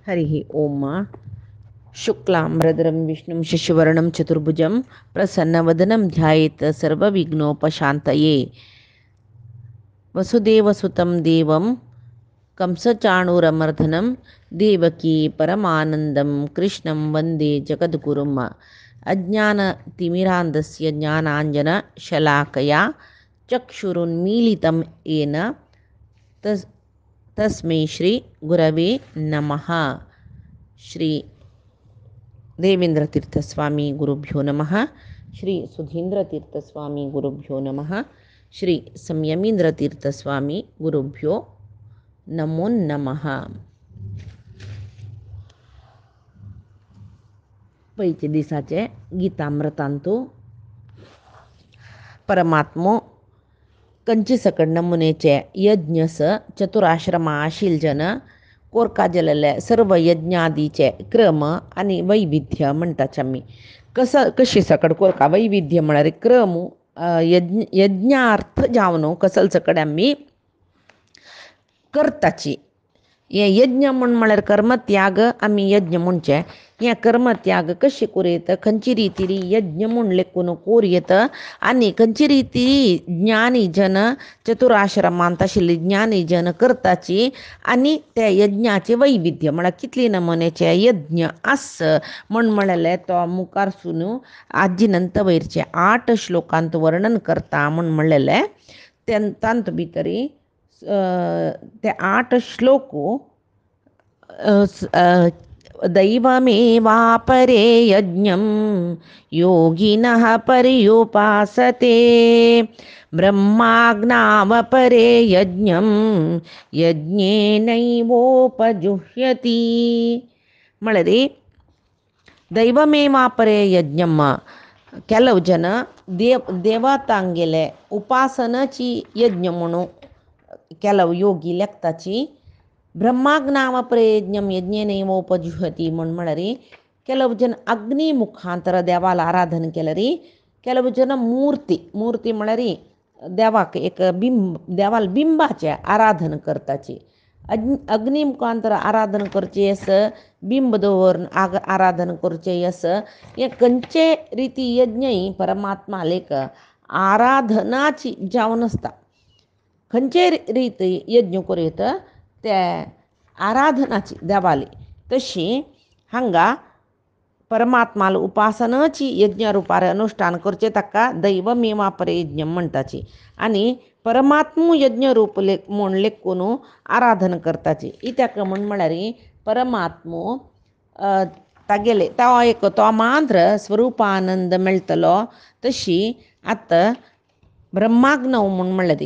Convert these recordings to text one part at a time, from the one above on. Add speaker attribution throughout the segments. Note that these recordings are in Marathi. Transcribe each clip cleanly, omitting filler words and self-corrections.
Speaker 1: हरिः ओम शुक्लाम्बरधरं विष्णुं शशिवर्णं चतुर्भुजं प्रसन्नवदनं ध्यायेत् सर्वविघ्नोपशान्तये वसुदेवसुतं देवं कंसचाणूरमर्दनं देवकी परमानन्दं कृष्णं वन्दे जगद्गुरुम् अज्ञानतिमिरान्धस्य ज्ञानाञ्जनशलाकया चक्षुरुन्मीलितं येन तस्मै श्री गुरवे नमः. श्री देवेंद्रतीर्थस्वामी गुरुभ्यो नमः. श्री सुधींद्रतीर्थस्वामी गुरुभ्यो नमः. श्री संयमींद्रतीर्थस्वामी गुरुभ्यो नमो नमः. पैचे दिसाचे गीतामृतांतू परमात्मो कंची सकड नमुनेचे यज्ञस चतुराश्रमाशील जन कोरका जलले सर्व यज्ञादीचे क्रम आणि वैविध्य म्हणटाच आम्ही. कशी सकड कोरका वैविध्य म्हणारे क्रम यज्ञार्थ जावनो कसल सकड आम्ही करताची. हे यज्ञ म्हळ्यार कर्मत्याग आम्ही यज्ञ म्हणचे. हे कर्मत्याग कशी कोरयत खंयची रिती यज्ञ म्हूण लेखून कोरयत आनी खंयची रिती ज्ञानी जन चतुराश्रमांत आशिल्ले ज्ञानी जन करताची. आनी त्या यज्ञाचे वैविध्य म्हळ्यार कितले नमुन्याचे यज्ञ आस म्हळ्यार तो मुखारसून आजीनंत वयरचे 8 श्लोकांत वर्णन करता म्हणलेले. तांत भितरी ते 8 श्लोक दैवमेवापरे यज्ञं योगिनः पर्युपासते ब्रह्माज्ञावपरे यज्ञं यज्ञेनैवोपजुह्यति. म्हळ्यार दैवमेवापरे यज्ञं ಕೆಲವು ಜನ ದೇವತಾಂಗೆಲೆ ಉಪಾಸನಾची यज्ञ म्हणून ಕೆಲವು योगी लेखताची. ब्रह्माज्ञावपरे यज्ञं यज्ञेनैवोपजुह्यति म्हळ्यार ಕೆಲವು ಜನ अग्नी मुखांतर देवाला आराधन केल्यार ಕೆಲವು जन मूर्ती म्हळ्यार देवाक एक देवाला बिंबाचे आराधन करताची. अग्नी मुखांतर आराधन करचे अस बिंब दवरून आराधन करचे अस हे खंयचे रिती यज्ञ परमात्मा लेख आराधनाची जावन आसता. खंयचे रिती यज्ञ कोरयत ते आराधनाची देवाली. तशी हांगा परमात्माला उपासनाची यज्ञ रुपार अनुष्ठान करचे ताका दैवमेवापरे यज्ञ म्हणटाची. आनी परमात्मू यज्ञ रूप म्हूण लेखून आराधन करताची. इत्याक म्हळ्यार परमात्मो तागेले तो मात्र स्वरूपानंद मेळटलो. तशी आतां ब्रह्माग्नव म्हळ्यार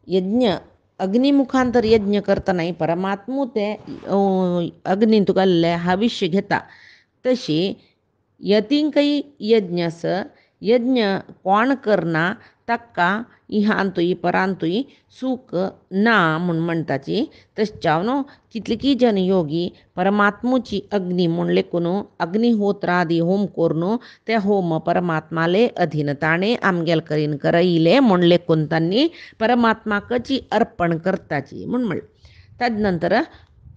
Speaker 1: यज्ञ अग्निमुखांतर यज्ञ करतना परमात्मू ते अग्नी तुगेले हविष्य घेता. तशी यतींकय यज्ञ यज्ञ कोण करना ताका इहांतूय परांतूय सूख ना म्हणटाची. तशें कितलीकी जन योगी परमात्मूची अग्नी म्हूण लेखून अग्निहोत्रादी होम करून ते होम परमात्माले अधीन ताणे आमगेल करीन करयले म्हूण लेखून तांणी परमात्माकची अर्पण करताची म्हण. तदनंतर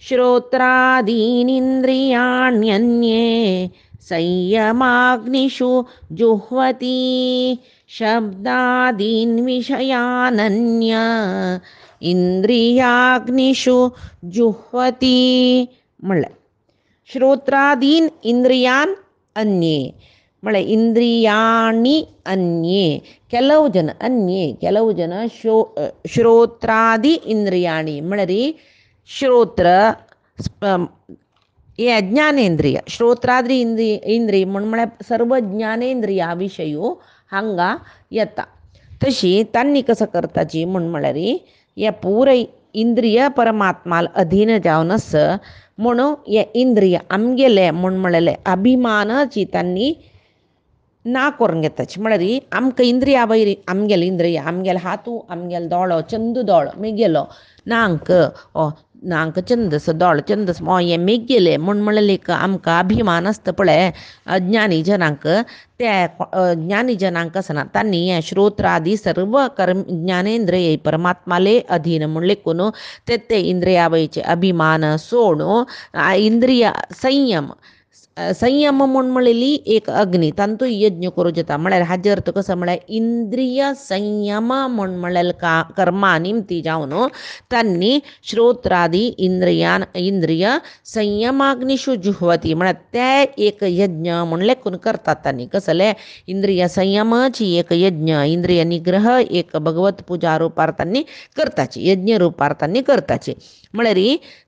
Speaker 1: श्रोत्रादीनिंद्रियाण्यन्ये संयमाग्निषु जुह्वति शब्दादीन् विषयानन्य इंद्रियाग्निषु जुह्वति. म्हळ्यार श्रोत्रादीन इंद्रियान अन्ये म्हळ्यार इंद्रियाणी अन्ये ಕೆಲವು ಜನ अन्ये ಕೆಲವು ಜನ श्रोत्रादि इंद्रियाणी म्हळ्यार श्रोत्र हे ज्ञानेंद्रिय श्रोत्राद्री इंद्रिय म्हळ्यार सर्व ज्ञानेंद्रिया विषयू हांगा येता. तशी तांणी कसं करताची म्हळ्यार हे पुराय इंद्रिय परमात्माला अधीन जावन आस म्हणून हे इंद्रिय आमगेले म्हळ्यार अभिमानाची तांणी ना करून घेताची. म्हळ्यार आमकां इंद्रिया वयर आमगेले इंद्रिय आमगेले हातू आमगेलो दोळो चंदू दोळो मेगेलो नांक नांक छंदस दोळ छंदस मोये मेगेले म्हण म्हणलेक आमकां अभिमान आसता पळय ज्ञानी जनांक त्या ज्ञानी जनांक आसना तांणी हें श्रोत्रादी सर्व कर्म ज्ञानेंद्रिय परमात्माले अधीन म्हण लेकून ते इंद्रियावयचे अभिमान सोडून इंद्रिय संयम संयम म्हण म्हणलेली एक अग्नी तांतूय यज्ञ करूं जाता म्हळ्यार हाजे अर्थ कसो म्हळ्यार इंद्रिय संयम म्हण म्हणलेले कर्मा निमती जावन तांणी श्रोत्रादी इंद्रिय संयमाग्निशु जुह्वती म्हळ्यार ते एक यज्ञ म्हण लेकून करतात तांणी कसले इंद्रिय संयमाची एक यज्ञ इंद्रिय निग्रह एक भगवत पुजा रुपार तांणी करताची यज्ञ रुपार तांणी करताची म्हळ्यार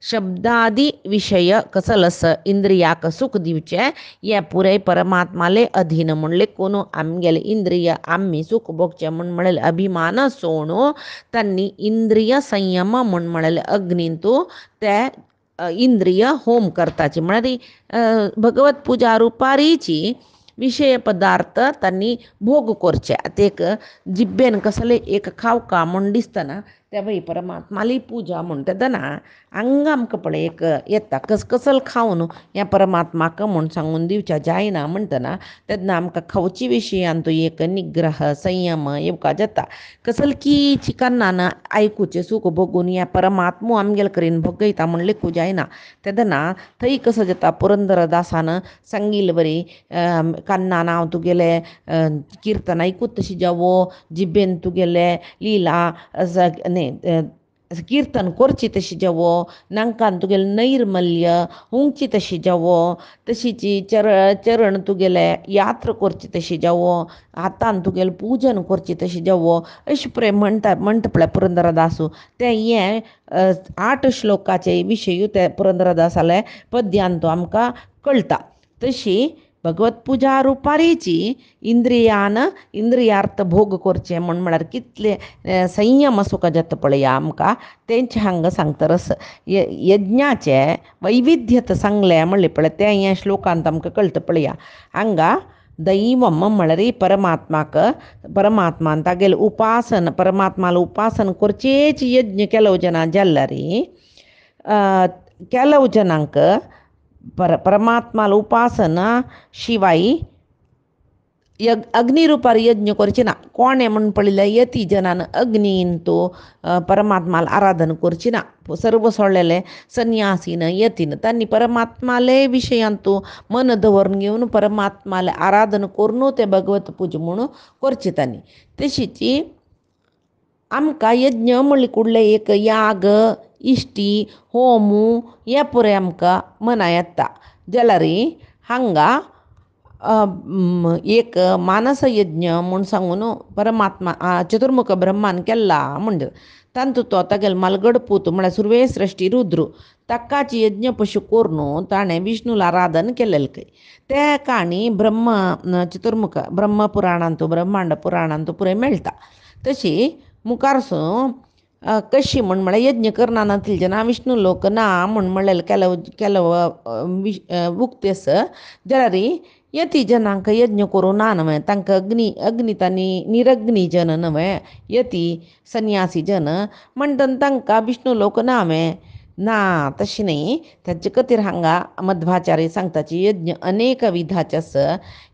Speaker 1: शब्दादी विषय कसलस इंद्रियाक सुख दिवचे हे पुरे परमात्माले अधीन म्हण लेकून आमगेले इंद्रिय आम्ही सुख भोगचे म्हण म्हणलेले अभिमान सोडून तांणी इंद्रिय संयम म्हण म्हणलेले अग्नींतू ते इंद्रिय होम करताची म्हळ्यार भगवत पुजा रुपारीची विषय पदार्थ तांणी भोग करचे आतां एक जिब्बेन कसले एक खावका म्हण दिसतना त्या बाई परमात्माली पुजा म्हण तेदना हांगा आमकां पळय एक येता कसकसल खावन ह्या परमात्माक म्हण सांगून दिवच्या जायना म्हणटना तेदना आमकां खावचे विशयान तो एक निग्रह संयम येवका जाता कसलकीची कन्नान आयकुचें सूख भोगून ह्या परमात्मो आमगेले कडेन भोगयता म्हण लेकूं जायना तेदना थंय कसो जाता पुरंदरदासान सांगिल्लें बरी कन्नान हांव तुगेले किर्तन आयकूत तशी जावो जिब्बेन तुगेले लिला कीर्तन करची तशी जावो नांकान तुगेले नैर्मल्य हुंगची तशी जावो तशीची चरण तुगेले यात्र करची तशी जावो हातान तुगेले पूजन करची तशी जावो अशें पळय म्हणटा पळय पुरंदरदासू ते हे 8 श्लोकाचे विशय ते पुरंदरदासाले पद्यान तो आमकां कळटा तशी भगवत पुजा रुपारीची इंद्रियार्थ भोग करचे म्हळ्यार कितले संयम सुख जाता पळय आमकां तेंचे हांगा सांगता रस यज्ञाचे वैविध्यत सांगले म्हणले पळय ते ह्या श्लोकांत आमकां कळटा पळय हांगा दैवम म्हळ्यार परमात्मान तागेले उपासन परमात्माला उपासन करचेच यज्ञ केलो जना जाल्यार केलो जनांक परमात्माला उपासना शिवाय अग्नी रुपार यज्ञ करचे ना कोणे म्हण पळयलें यती जनान अग्नीन तो परमात्माला आराधन करची ना सर्व सोडलेले संन्यासीन यतीन तांणी परमात्माले विशयान तो मन दवरून घेवन परमात्माले आराधन करून ते भगवत पूजा म्हणून करचे तांणी तशीची आमकां यज्ञ म्हणले कुडले एक याग इश्टी होमू हे पुरे आमकां मना येता जाल्यार हांगा एक मानस यज्ञ म्हूण सांगून परमात्मा चतुर्मुख ब्रह्मान केला म्हणजे तांतू तो तागेले मालगड पूत म्हळ्यार सुर्वे सृश्टी रुद्र ताकाची यज्ञ पशु करून ताणें विष्णूला आराधन केलेलें खंय ते काणी चतुर्मुख ब्रह्मपुराणांत ब्रह्मांड पुराणांत पुरे मेळटा तशी मुखारसून कशी म्हळ्यार यज्ञ करना नासली जना विष्णू लोक ना म्हण म्हणलेलें केलो उक्तेस जाल्यार यती जनांक यज्ञ करूं ना न्हय तांकां अग्नी तांणी निरग्नी जन न्हय यती संन्यासी जन म्हणटना तांकां विष्णू लोक ना ना तशें न्ही ताचे खातीर हांगा मध्वाचार्य सांगताची यज्ञ अनेक विधाचे आस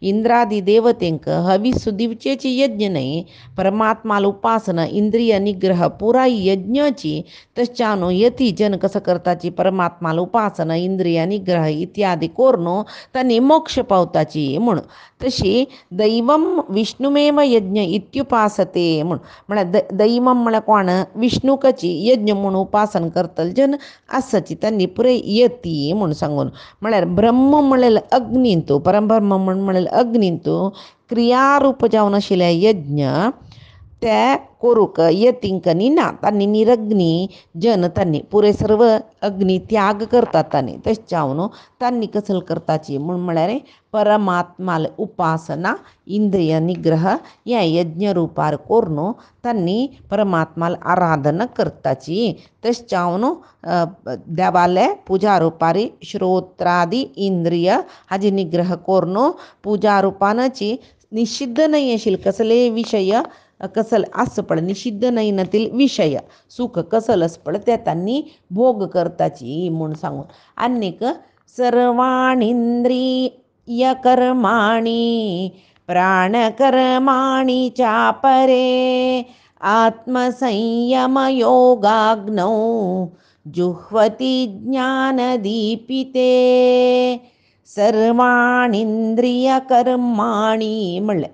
Speaker 1: इंद्रादी देवतेंक हविस्सु दिवचेची यज्ञ न्ही परमात्माला उपासना इंद्रिय निग्रह पुराय यज्ञाची तश्चान यती जन कसं करताची परमात्माला उपासना इंद्रिय निग्रह इत्यादी करून तांणी मोक्ष पावताची म्हूण तशी दैवम विष्णुमेव यज्ञ इत्युपासते म्हळ्यार दैवम म्हळ्यार कोण विष्णुकाची यज्ञ म्हूण उपासन करतले जन आसाची तांणी पुरे यती म्हूण सांगून म्हळ्यार ब्रह्म म्हणलेले अग्नींतू परब्रह्म म्हणलेले अग्नींतू क्रियारूप जावन आशिल्ले यज्ञ ते करूंक यतींक ना तांणी निरग्नी जन तांणी पुरे सर्व अग्नी त्याग करतात तांणी तशें जावन तांणी कसले करताची म्हळ्यार परमात्माला उपासना इंद्रिय निग्रह हे यज्ञ रुपार करून तांणी परमात्माला आराधना करताची तशें जावन देवाले पुजा रुपारी श्रोत्रादी इंद्रिय हाजी निग्रह करून पुजा रुपानाची निषिद्ध नाही आशिल्ले कसले विशय कसल असं पड निषिद्ध नयनातील विषय सुख कसलच पड त्या त्यांनी भोग करताची म्हणून सांगून अनेक सर्वाणींद्रिय कर्माणी प्राणकर्माणि चापरे आत्मसंयमयोगाग्नौ जुह्वति ज्ञानदीपिते सर्वाणींद्रियकर्माणि म्हणले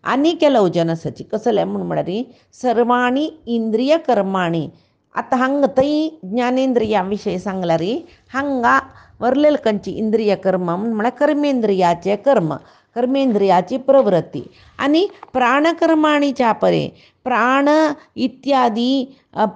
Speaker 1: आणि ಕೆಲವು ಜನಸची कसले म्हणून म्हणारी सर्वाणी इंद्रिय कर्माणी आता हंग तई ज्ञानेंद्रियाविषयी सांगला री हंगा वरलेल कंची इंद्रिय कर्म म्हणा कर्मेंद्रियाचे कर्म कर्मेंद्रियाची प्रवृत्ती आणि प्राणकर्माणीच्या परे प्राण इत्यादी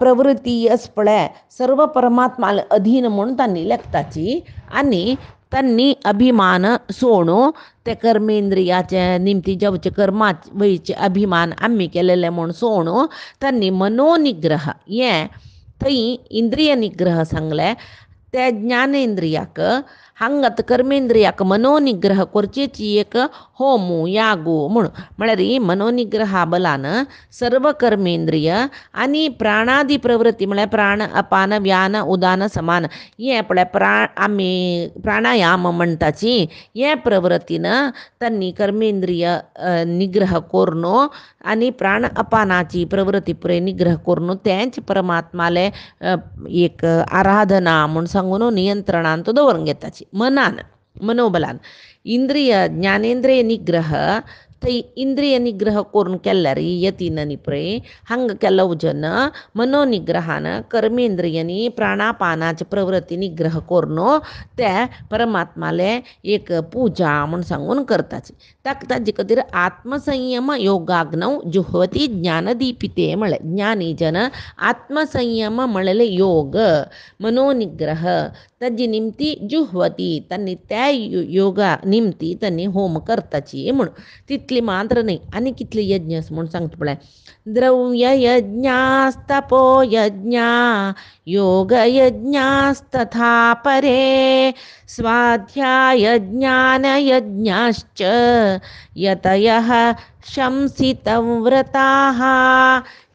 Speaker 1: प्रवृत्ती असपळ्या सर्व परमात्माला अधीन म्हणून त्यांनी लेखताची आणि त्यांनी अभिमान सोडू त्या कर्मेंद्रियाच्या निमती जवचे कर्मा वयचे अभिमान आम्ही केलेले म्हणून सोडू त्यांनी मनोनिग्रह ये थई इंद्रिय निग्रह सांगले त्या ज्ञानेंद्रियाक हंगत कर्मेंद्रियाक मनोनिग्रह करचेची एक होमू यागू म्हणून म्हळ्यार मनोनिग्रहा बलान सर्व कर्मेंद्रिय आणि प्राणादी प्रवृत्ती म्हळ्यार प्राण अपान व्यान उदान समान हे आपल्या आम्ही प्राणायाम म्हणताची हे प्रवृत्तीनं त्यांनी कर्मेंद्रिय निग्रह करणो आणि प्राण अपानाची प्रवृत्ती पुरे निग्रह करणो त्यांच परमात्माले एक आराधना म्हणून सांगून नियंत्रणांत दवरून घेताची मनान मनोबलान इंद्रिय ज्ञानेंद्रिय निग्रह थंय इंद्रिय निग्रह करून केल्यार यतीन पुरे हंग ಕೆಲವು जन मनोनिग्रहान कर्मेंद्रियनी प्राणापानाची प्रवृत्ती निग्रह करून त्या परमात्माले एक पूजा म्हणून सांगून करताची ताजी खातीर आत्मसंयम योगाग्नौ जुह्वती ज्ञानदीपिते म्हळे ज्ञानी जन आत्मसंयम म्हणले योग मनोनिग्रह ताजी निमती जुह्वती त्यांनी त्या योगा निमती त्यांनी होम करताची म्हणून तितली मात्र नाही आणि कितले यज्ञ म्हणून सांगतो पळय द्रव्य यज्ञास्तपो यज्ञा योग यज्ञास्तथा परे स्वाध्याय ज्ञान यज्ञाश्च यतयः शंसितव्रताः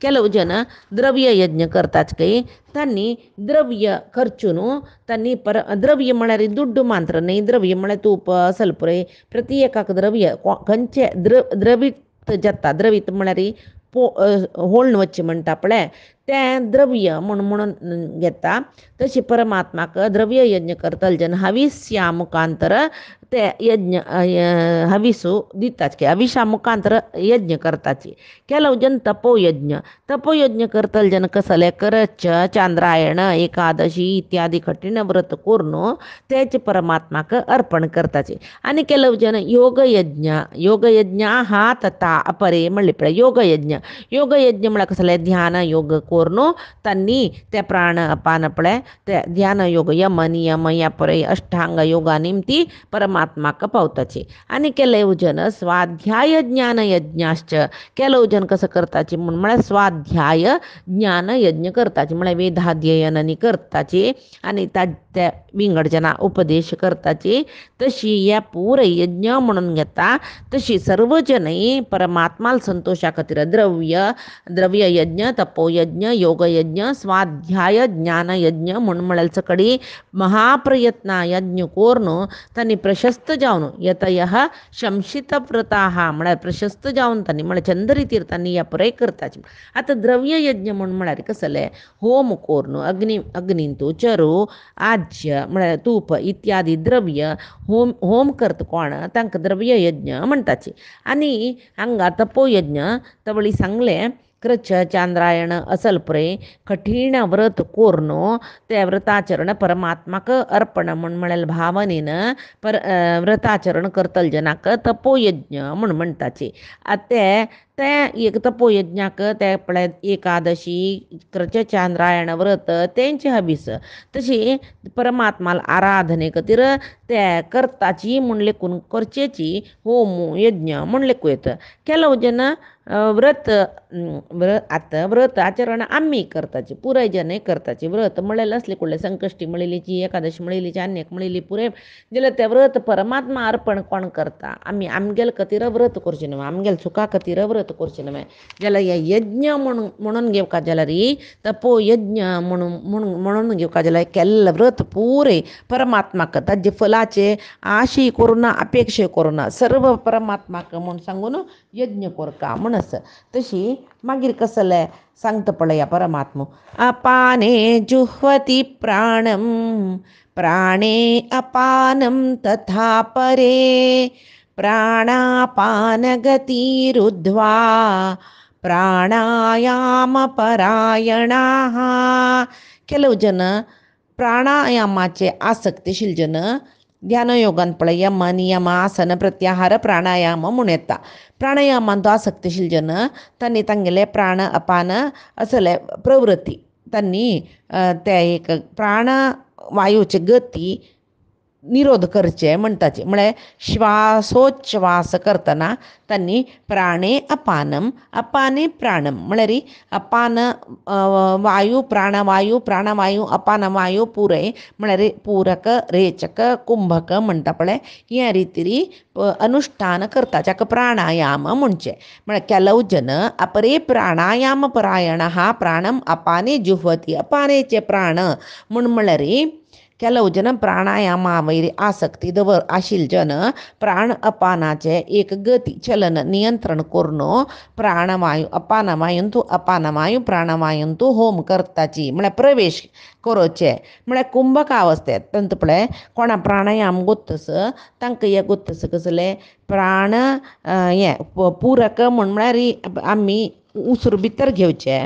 Speaker 1: ಕೆಲವು ಜನ द्रव्य यज्ञ करताच काही त्यांनी द्रव्य खर्चून त्यांनी द्रव्य म्हळ्यार दुड्डू मात्र नाही द्रव्य म्हळ्यार तूप सल्पुरे प्रति एकाक द्रव्य खंयचे द्रवित जाता द्रवित म्हळ्यार होळण वच्चे म्हणटा पळय तें द्रव्य म्हणून घेता तशी परमात्माक द्रव्य यज्ञ करतल जन हविस्या मुखांतर ते यज्ञ हविसು दिताच हविशा मुखांतर यज्ञ करताची ಕೆಲವು जन तपोयज्ञ करतल जन कसले करच चांद्रायण एकादशी इत्यादी कठीण व्रत करून तेच परमात्माक अर्पण करताचे आणि ಕೆಲವು जन योगयज्ञ हा तथा अपरे म्हणले पळय योगयज्ञ म्हळ्यार कसले ध्यान योग करून त्यांनी त्या प्राण अपान पळय त्या ध्यान योग यम नियम या पळय अष्टांग योगा निमती परमात्माक पावताचे आणि ಕೆಲವು जन स्वाध्याय ज्ञान यज्ञाश्च ಕೆಲವು जन कसं करताचे म्हणून म्हळ्यार स्वाध्याय ज्ञान यज्ञ करताचे म्हळ्यार वेदाध्ययनानी करताचे आणि त्या विंगड जना उपदेश करताचे तशी या पूर यज्ञ म्हणून घेता तशी सर्व जन परमात्माला संतोषा खातीर द्रव्य यज्ञ तपोयज्ञ योगयज्ञ स्वाध्याय ज्ञान यज्ञ म्हणून म्हळ्यार सकडी महाप्रयत्न यज्ञ करून त्यांनी प्रशस्त जावन यतयः शंसितव्रताः म्हळ्यार प्रशस्त जावन त्यांनी म्हळ्यार चंद रितीर त्यांनी या पुराय करताचे आता द्रव्य यज्ञ म्हणून म्हळ्यार कसले होम करून अग्निंतू चरू आज्य म्हळ्यार तूप इत्यादी द्रव्य होम करता कोण तांकां द्रव्य यज्ञ म्हणटाचे आणि हांगा तपोयज्ञ तवळी सांगले कृच चांद्रायण असल पुरे कठीण व्रत करून ते व्रताचरण परमात्माक अर्पण म्हळ्यार भावनेन व्रताचरण करतल जनाक तपोयज्ञ म्हणटाचे ते एक तपोयज्ञाक ते पळय एकादशी कृच चांद्रायण व्रत तेंचे हबीस तशी परमात्माला आराधने खातीर ते करताची म्हण लेकून करचेची होम यज्ञ म्हण लेकू येता ಕೆಲವು जन व्रत आचरण आम्ही करताची पुराय जने करताची व्रत मळेल असले कुठले संकष्टी मळिलीची एकादशी मळिलीची अन्यक मळिली पुरे जेला त्या व्रत परमात्मा अर्पण कोण करता आम्ही आमगेल कतीर व्रत करचे नव्हे आमगेल चुका कतीर व्रत करचे नव्हे ज्याला या यज्ञ म्हणून घेऊ का ज्याला री तपो यज्ञ म्हणून घेऊ का ज्याला केल्लं व्रत पुरे परमात्माक ताजे फलाचे आशी करून अपेक्षे करून सर्व परमात्माक म्हणून सांगून यज्ञ कोरका म्हणस तशी मागीर कसले सांगता पळया परमात्मा अपाने जुह्वती प्राणम प्राणे अपानम तथा परे प्राणापानगतिरुद्ध्वा ಪ್ರಾಣಾಯಾಮ ಪರಾಯಣಾಃ ಕೆಲವು ಜನ ಪ್ರಾಣಾಯಾಮಾचे आसक्तीशील जन ಧ್ಯಾನಯೋಗಾನ್ ಯಮ ನಿಯಮ ಆಸನ ಪ್ರತ್ಯಾಹಾರ ಪ್ರಾಣಾಯಾಮ ಮುಣೆತ್ತ ಪ್ರಾಣಾಯಾಮಾंतो आसक्तीशील जन त्यांनी तांगेले प्राण अपान असले प्रवृत्ती त्यांनी त्या एक प्राणवायूचे गती निरोध करचे म्हणटाचे म्हळ्यार श्वासोच्छ्वास करतना त्यांनी प्राणे अपानम अपाने प्राणम म्हळ्यार अपान वायू प्राणवायू अपानवायू पुरे म्हळ्यार पूरक रेचक कुंभक म्हणटा पळय ह्या रितीरी अनुष्ठान करता जाका प्राणायाम म्हणचे म्हळ्यार ಕೆಲವು जन अपरे प्राणायाम परायण हा प्राणम अपाने जुह्वती अपानेचे प्राण म्हळ्यार ಕೆಲವು जन प्राणायामावैर आसक्ती आशिल जन प्राण अपानाचे एक गती चलन नियंत्रण करून प्राणवायू अपानवायू प्राणवायूंतू होम करताची म्हळ्यार प्रवेश करोचे म्हळ्यार कुंभक अवस्थेत तंत पळय कोणा प्राणायाम गोत्तस तांकां हे गोत्तस कसले प्राण हे पूरक म्हळ्यार आमी उसर भितर घेवचे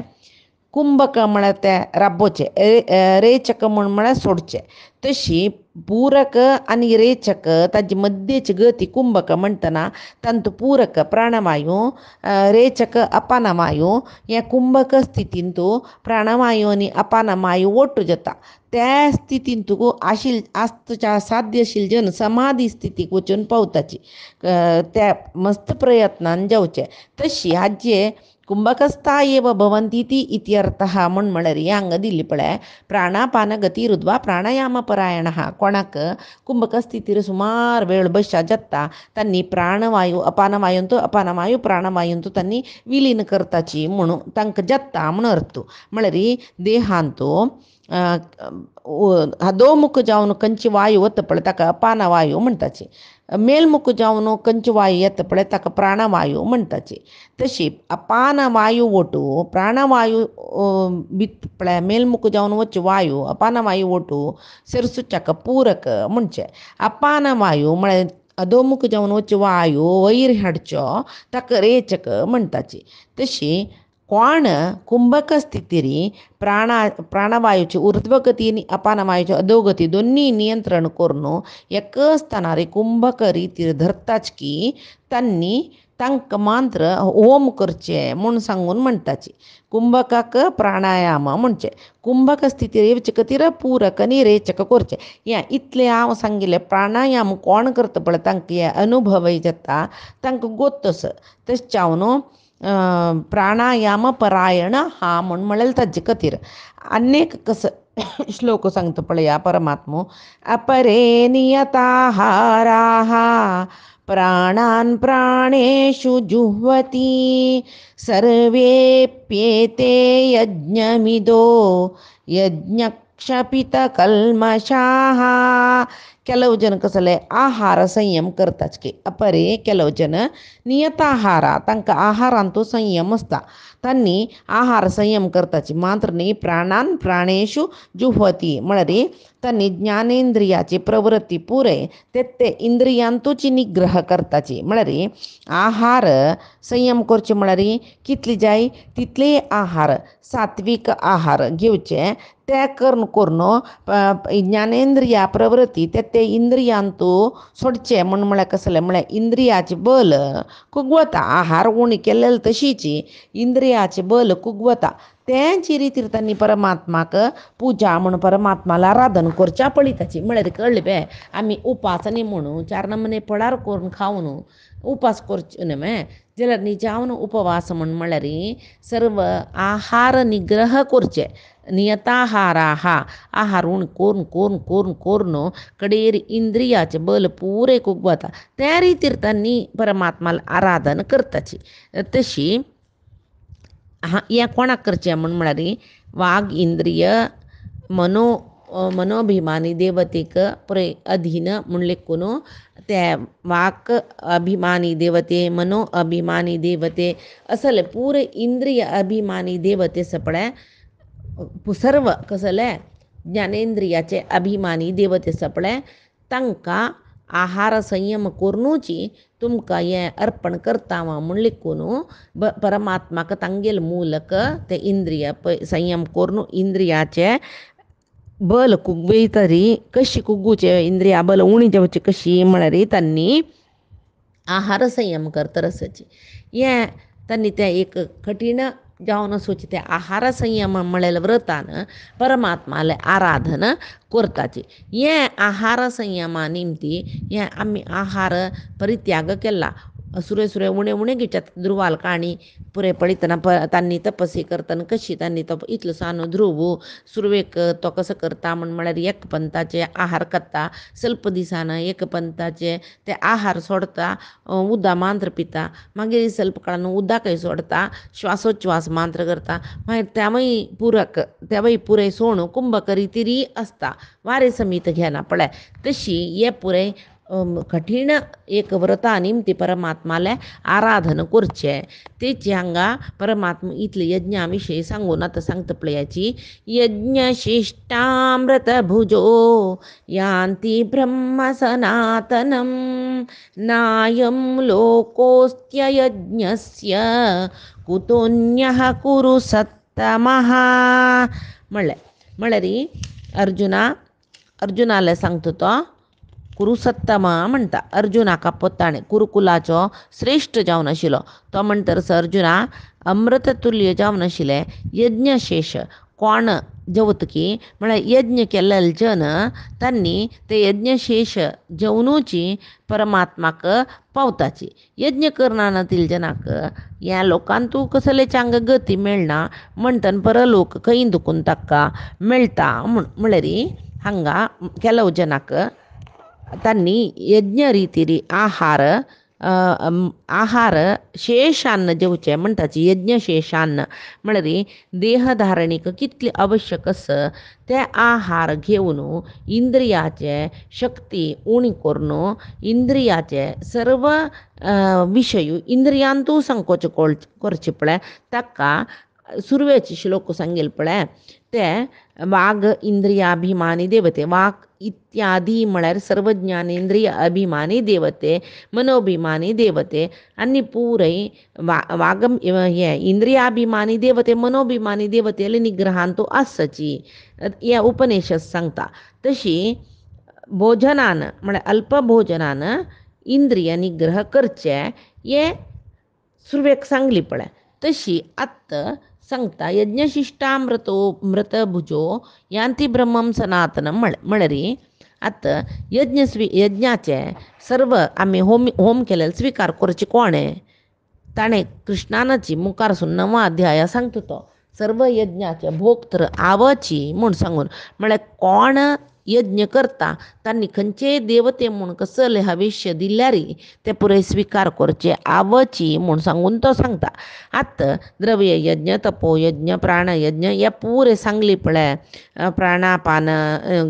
Speaker 1: कुंभक म्हळ्यार ते राबोवचे रेचक म्हळ्यार सोडचे तशी पूरक आनी रेचक ताजी मध्येची गती कुंभक म्हणटना तांतू पूरक प्राणवायू रेचक अपानवायू हे कुंभक स्थितींतू प्राणवायू आनी अपानवायू ओट्टू जाता त्या स्थितींतू आस्तच्या साध्य आशिल जन समाधी स्थितीक वचून पावताची त्या मस्त प्रयत्नान जावचे तशी हाजे कुंभकस्था एव भवन्ति इत्यर्थः म्हळ्यार हांगा दिल्ली पळय प्राणापान गतिरुद्ध्वा प्राणायाम परायणः कोणाक कुंभक स्थितीर सुमार वेळ बसच्या जाता तांणी प्राणवायू अपानवायू प्राणवायूंतू तांणी विलीन करताची म्हणून तांकां जाता म्हणून अर्थ म्हळ्यार देहांतू अधोमुख जावन खंयची वायू वता पळय ताका अपानवायू म्हणटाची मेलमुख जावन खंयची वायू येता पळय ताका प्राणवायू म्हणटाची तशी अपानवायू ओटू प्राणवायू पळय मेलमुख जावन वच्चे वायू अपानवायू ओटू सेरसुच्चाक पूरक म्हणचे अपानवायू म्हळ्यार अधोमुख जावन वच्चे वायू वयर हाडच्यो ताका रेचक म्हणटाची तशी कोण कुंभक स्थितीरी प्राणवायूची ऊर्ध्वगती आनी अपानवायूची अधोगती दोन्ही नियंत्रण करून एक स्थानार कुंभक रितीर धरताच की तांणी तांकां मात्र होम करचे म्हूण सांगून म्हणटाची कुंभकाक प्राणायाम म्हणचे कुंभक स्थितीर येवचे खातीर पूरक आनी रेचक करचे हें इतलें हांव सांगिल्लें प्राणायाम कोण करता पळय तांकां हे अनुभवय जाता तांकां गोत्तस तशें चावन प्राणायाम परायण हा म्हळ्यार ताजे खातीर अनेक श्लोक सांगता पळया परमात्मो अपरे नियताहाराः प्राणान् प्राणेषु जुह्वति सर्वेप्येते यज्ञमिदो यज्ञक्षपितकल्मषाः ಕೆಲವು ಜನ कसले ಆಹಾರ ಸಂಯಮ करताच अपरे ಕೆಲವು ಜನ नियताहार तांकां आहारांतू संयम आसता तांणी आहार संयम करताची मात्र न्ही प्राणान प्राणेषु जुह्वती म्हळ्यार तांणी ज्ञानेंद्रियाची प्रवृत्ती पुरे ते इंद्रियांतूची निग्रह करताची म्हळ्यार आहार संयम करचे म्हळ्यार कितली जाय तितले आहार सात्विक आहार घेवचे ते करून ज्ञानेंद्रिया प्रवृत्ती ते इंद्रियांतू सोडचे म्हळ्यार कसले म्हळ्यार इंद्रियाचे बल खूब वता आहार उणी केलेले तशीच इंद्रिया इंद्रियाचे बल कुगवता त्यांची रितीर त्यांनी परमात्माक पूजा म्हणून परमात्माला आराधन करच्या पळिताची म्हळ्यार कळले बे आम्ही उपास न्ही म्हणू 4 नमुने फळार करून खावन उपास करचे न्ही मे जाल्यार निजावन उपवास म्हळ्यार सर्व आहार निग्रह करचे नियताहाराह आहार उण करून करून करून करून कडेर इंद्रियाचे बल पुरे कुगवता त्या रितीर त्यांनी परमात्माला आराधन करताची तशी हें कोणाक करचें म्हळ्यार वाग इंद्रिय मनोभिमानी देवतेक पुरे अधीन म्हण लेखून ते वाक अभिमानी देवते मनो अभिमानी देवते असले पुरे इंद्रिय अभिमानी देवते सपळे सर्व कसले ज्ञानेंद्रियाचे अभिमानी देवते सपळे तांकां आहार संयम करूनची तुमकां हें अर्पण करता म्हण लिखून परमात्माक तांगेल मूलक ते इंद्रिय संयम करून इंद्रियाचे बल कुगवे तरी कशी कुगूचे इंद्रिया बल उणी जेवची कशी म्हळ्यार त्यांनी आहार संयम करता रसाची हें त्यांनी ते एक कठीण जावन सोची ते आहार संयम म्हळ्यार व्रतान परमात्माले आराधन करताची हें आहार संयमा निमती हें आमी आहार परित्याग केला सुरे सुरे उणे उणे घेवच्यात ध्रुवाल काणी पुरे पळयतना तांणी तपसी करतना कशी तांणी तो इतलो सान ध्रुव सुरवेक तो कसो करता म्हळ्यार एक पंथाचे आहार खाता स्वल्प दिसान एक पंथाचे ते आहार सोडता उदक मांत्र पिता मागीर स्वल्प काळान उदकय सोडता श्वासोच्छ्वास मांत्र करता मागीर तेवय पुरक तेवय पुरे सोण कुंभक रितीरी आसता वारे समीत घेना पळय तशी हे पुरे कठीण एक व्रता निमती परमात्माले आराधन करचे तेची हांगा परमात्मा इतले यज्ञा विशयी सांगून आतां सांगता पळयाची यज्ञशिष्टामृत भुजो यान्ति ब्रह्म सनातनम नायं लोकोस्त्ययज्ञस्य कुतोन्यः कुरु सत्तमः म्हळ्यार अर्जुनाले सांगता तो कुरुसत्तमा म्हणटा अर्जुनाका पोताणे कुरुकुलाचो श्रेश्ठ जावन आशिल्लो तो म्हणटरस अर्जुना अमृततुल्य जावन आशिल्ले यज्ञशेष कोण जेवतकी म्हळ्यार यज्ञ केल्ले जन तांणी ते यज्ञशेष जेवनूची परमात्माक पावताची यज्ञ करना नातील जनाक ह्या लोकांतू कसलेच हांगा गती मेळना म्हणटन परलोक खंय दुखून ताका मेळटा म्हळ्यार हांगा केलो जनाक तांणी यज्ञ रितीरी आहार शेषान्न जेवचे म्हणटाची यज्ञ शेषान्न म्हळ्यार देहधारणेक कितले आवश्यक आस ते आहार घेवन इंद्रियाचे शक्ती उणी करून इंद्रियाचे सर्व विशय इंद्रियांतू संकोच करचे पळय ताका सुरवेचे श्लोक सांगेल पळय ते वाग इंद्रियाभिमानी देवते वाक इत्यादी म्हळ्यार सर्व ज्ञानेंद्रिय अभिमानी देवते मनोभिमानी देवते आनी पुरय वाग हे इंद्रियाभिमानी देवते मनोभिमानी देवतेले निग्रहांतू आसची हे उपनिषद सांगता तशी भोजनान म्हळ्यार अल्प भोजनान इंद्रिय निग्रह करचे हे सुरवेक सांगली पळय तशी आत्त सांगता यज्ञशिष्टामृत भुजो यान्ति ब्रह्मम सनातनम म्हळ्यार आतां यज्ञाचे सर्व आमी होम केलेले स्विकार करचे कोणे ताणें कृष्णानाची मुखारसून 9 अध्याया सांगता तो सर्व यज्ञाचे भोक्तर आवची म्हूण सांगून म्हळ्यार कोण यज्ञ करता तांणी खंयचे देवते म्हूण कसले हविष्य दिल्यार ते पुरे स्विकार करचे आवची म्हूण सांगून तो सांगता आतां द्रव्य यज्ञ तपोयज्ञ प्राणयज्ञ हे पुरे सांगले पळय प्राणापान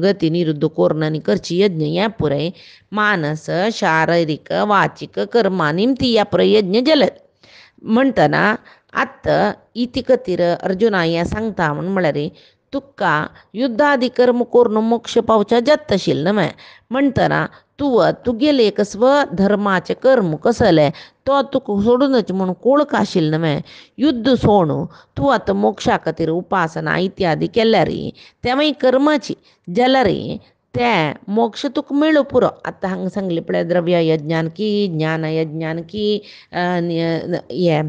Speaker 1: गती निरुद्ध करून आनी करची यज्ञ हे पुरे मानस शारिरीक वाचीक कर्मा निमती ह्या पुरे यज्ञ जलत म्हणटना आतां इति खातीर अर्जुना हें सांगता म्हळ्यार तुका युद्धादी कर्म करून मोक्ष पावच्या जात आशिल्लें न्हय म्हणटना तुगेले एक स्वधर्माचे कर्म कसले तो तुका सोडूनच म्हणून कोळक आशिल्लें न्हय युद्ध सोड तूं आतां मोक्षा खातीर उपासना इत्यादी केल्यार तेवय कर्माची जाल्यार ते मोक्ष तुका मेळो पुरो आतां हांगा सांगले पळय द्रव्य यज्ञान की ज्ञान यज्ञान की हे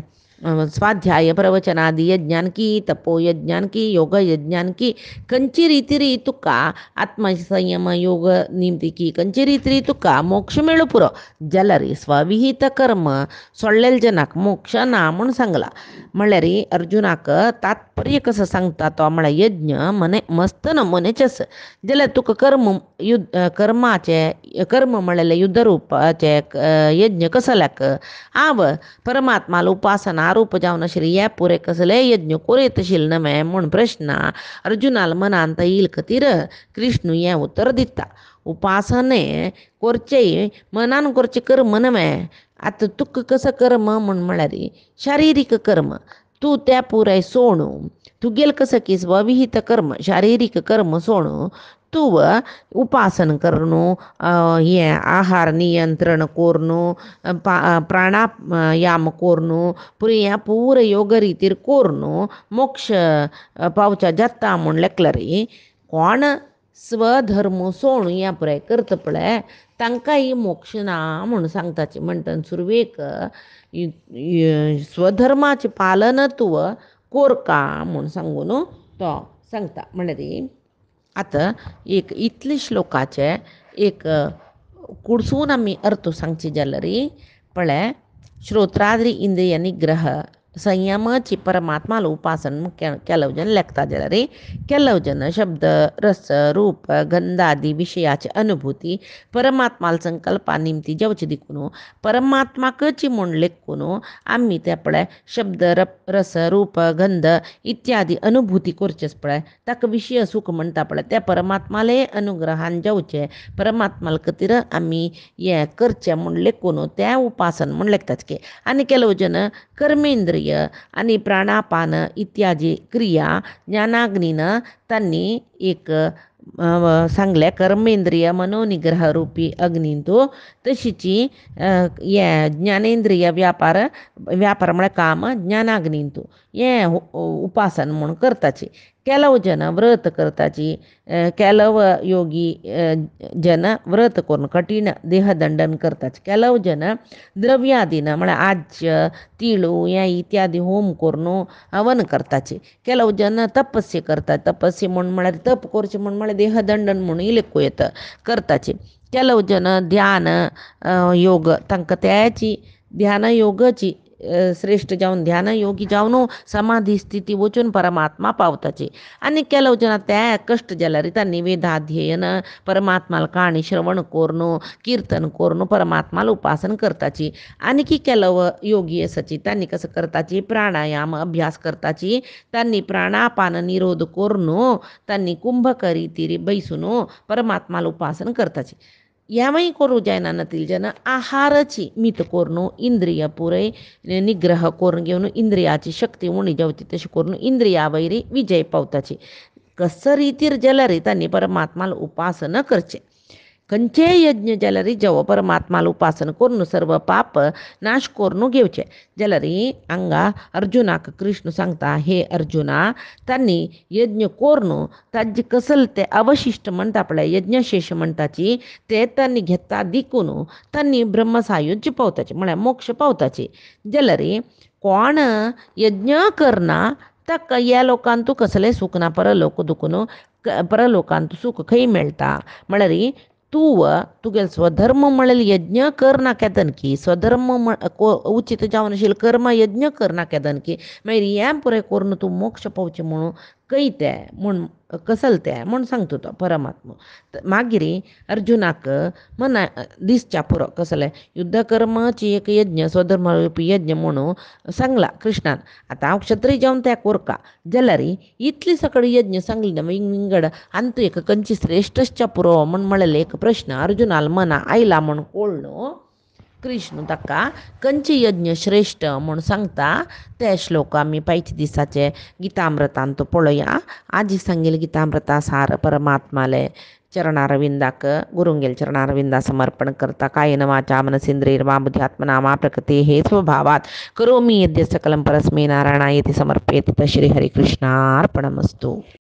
Speaker 1: स्वाध्याय प्रवचनादी यज्ञानकी तपो यज्ञानकी योग यज्ञानकी खंची रीतिरी तुका आत्मसंयम योग निमतिकी खंची रीतिरी तुका मोक्ष मेळू पुरो जलरी स्वविहित कर्म सोडलेल जनाक मोक्ष ना म्हूण सांगला. म्हणल्यार अर्जुनाक तात्पर्य कसं सांगता तो म्हळ्यार यज्ञ मने मस्त नमुनेचे आसा जाल्यार तुका कर्म म्हणलेले युद्ध रूपाचे यज्ञ कसल्याक आव परमात्माला उपासना रूप जावन आशिल्ली हे पुरे कसले यज्ञ कोरयत आशिल्ले नवे म्हूण प्रश्न अर्जुनाला मनांत येईल खातीर कृष्ण हें उत्तर दिता. उपासने करचे मनान करचे कर्म नवे. आतां तुका कसं कर्म म्हळ्यार शारिरीक कर्म तूं त्या पुराय सोडू तुगेल कसं की स्वविहित कर्म शारिरीक कर्म सोडू तूं उपासन करणू हे आहार नियंत्रण कोरनू प्राणायाम कोरनू पूर योग रितीर कोरनू मोक्ष पावचा जाता म्हूण लेखला रे. कोण स्वधर्म सोडून या पुराय करता पळय तांकां ही मोक्ष ना म्हूण सांगताचे. म्हणटन सुरवेक स्वधर्माचें पालन तुवें कोरका म्हूण सांगून तो सांगता. म्हणल्यार आतां एक इतले श्लोकाचे एक कुडसून आमी अर्थ सांगचे जाल्यार पळय श्रोत्राद्री इंद्रिय निग्रह संयमाची परमात्माला उपासन ಕೆಲವು ಜನ ಲೆಕ್ತಾ ಇದ್ದಾರೆ. ಕೆಲವು ಜನ ಶಬ್ದ ರಸ ರೂಪ ಗಂಧಾದಿ विशयाची अनुभूती परमात्माला संकल्पा निमती जेवचे दिकून परमात्माकची म्हूण लेखून आमी ते पळय शब्द रस रूप गंध इत्यादी अनुभूती करचेच पळय ताका विशय सूख म्हणटा पळय त्या परमात्माले अनुग्रहान जेवचे परमात्माला खातीर आमी हे करचे म्हूण लेखून त्या उपासन म्हूण लेखताच की. आनी ಕೆಲವು जन कर्मेंद्रिय आणि प्राणापान इत्यादी क्रिया ज्ञानाग्नीनं त्यांनी एक सांगल्या कर्मेंद्रिय मनोनिग्रह रूपी अग्नींतू तशीची हे ज्ञानेंद्रिय व्यापार म्हळ्यार काम ज्ञानाग्नींतू हे उपासन म्हूण करताची. ಕೆಲವು ಜನ व्रत करताची ಕೆಲವು योगी जन व्रत करून कठीण देहदंडन करताचे. ಕೆಲವು जन द्रव्यादीन म्हळ्यार आज्य तिळू हे इत्यादी होम करून हवन करताचे. ಕೆಲವು जन तपस्या करतात तपस्या म्हूण म्हळ्यार तप करचे म्हूण म्हळ्यार देहदंडन म्हणून लेखू येता करताचे. ಕೆಲವು जन ध्यान योग तांकां त्याची ध्यान योगाची श्रेष्ठ जावन ध्यान योगी जावन समाधी स्थिती वचून परमात्मा पावताचे. आनी ಕೆಲವು जन त्या कश्ट जाल्यार तांणी वेदाध्ययन परमात्माला काणी श्रवण करून कीर्तन करून परमात्माला उपासन करताची. आनी ಕೆಲವು योगी आसाची तांणी कसं करताची प्राणायाम अभ्यास करताची. तांणी प्राणापान निरोध करून तांणी कुंभक रितीरी बैसून परमात्माला उपासन करताची. यावंय करू जायना नतील जन आहाराची मित करून इंद्रिय पुरे निग्रह करून घेवन इंद्रियाची शक्ती उणी जावची तशी करून इंद्रिया वैरी विजय पावताची. कसं रितीर जाल्यार तांणी परमात्माला उपासन करचे. खंयचे यज्ञ जाल्यार जेव परमात्माला उपासन करून सर्व पाप नाश करून घेवचे जाल्यार हांगा अर्जुनाक कृष्ण सांगता हे अर्जुना तांणी यज्ञ करून ताजे कसल ते अवशिष्ट म्हणटा पळय यज्ञशेष म्हणटाची ते तांणी घेता दिकून तांणी ब्रह्मसायुज्य पावताचे म्हळ्यार मोक्ष पावताचे. जाल्यार कोण यज्ञ करना ताका ह्या लोकांत तूं कसलें सूख ना परलोक दुखून परलोकांत सूख खंय मेळटा म्हळ्यार तुगेल स्वधर्म म्हळ्यार यज्ञ करना केदन की स्वधर्म उचित जावन आशिल्लें कर्म यज्ञ करना केदन की मागीर हें पुरें करून तूं मोक्ष पावचें म्हणून खंय तें म्हूण कसल तें म्हूण सांगता तो परमात्मा. मागीर अर्जुनाक मना दिसच्या पुरो कसलें युद्ध कर्माची एक यज्ञ स्वधर्म रूपी यज्ञ म्हणून सांगला कृष्णान. आतां हांव क्षत्रीय जावन तें कोरका जाल्यार इतली सकळी यज्ञ सांगली विंगड आनी तूं एक खंयची श्रेश्ठच्या पुरो म्हूण म्हळेलें एक प्रश्न अर्जुनाल मना आयला म्हूण कळून कृष्ण ताका खंयचे यज्ञ श्रेष्ठ म्हूण सांगता ते श्लोक आमी पायच्या दिसाचे गितामृतांत पळोवया. आजी सांगेल गितामृता सार परमात्माले चरणारविंदाक गुरुंगेल चरणारविंदा समर्पण करता. कायेन वाचा मनसेंद्रियर्वा बुद्ध्यात्मना वा प्रकृते हे स्वभावात करोमि यद्य सकलं परस्मै नारायणायेति समर्पयेति. श्री हरिकृष्णार्पणमस्तु.